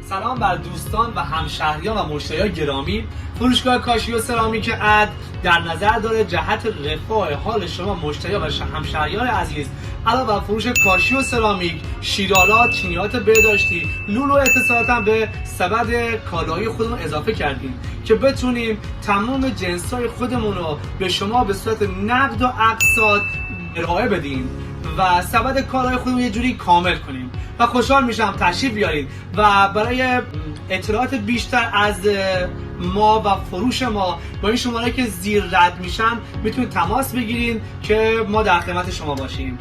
سلام بر دوستان و همشهریان و مشتریان گرامی. فروشگاه کاشیو سرامیک عد در نظر داره جهت رفاه حال شما مشتریان و همشهریان عزیز علاوه بر فروش کاشیو سرامیک، شیرالات، چینیات بهداشتی، لولو اتصالات هم به سبد کالایی خودمون اضافه کردیم که بتونیم تمام جنس‌های خودمون رو به شما به صورت نقد و اقساط ارائه بدیم و سبد کالای خودمون یه جوری کامل کنیم و خوشحال میشم تشریف بیارید و برای اطلاعات بیشتر از ما و فروش ما با این شماره که زیر رد میشن میتونید تماس بگیرید که ما در خدمت شما باشیم.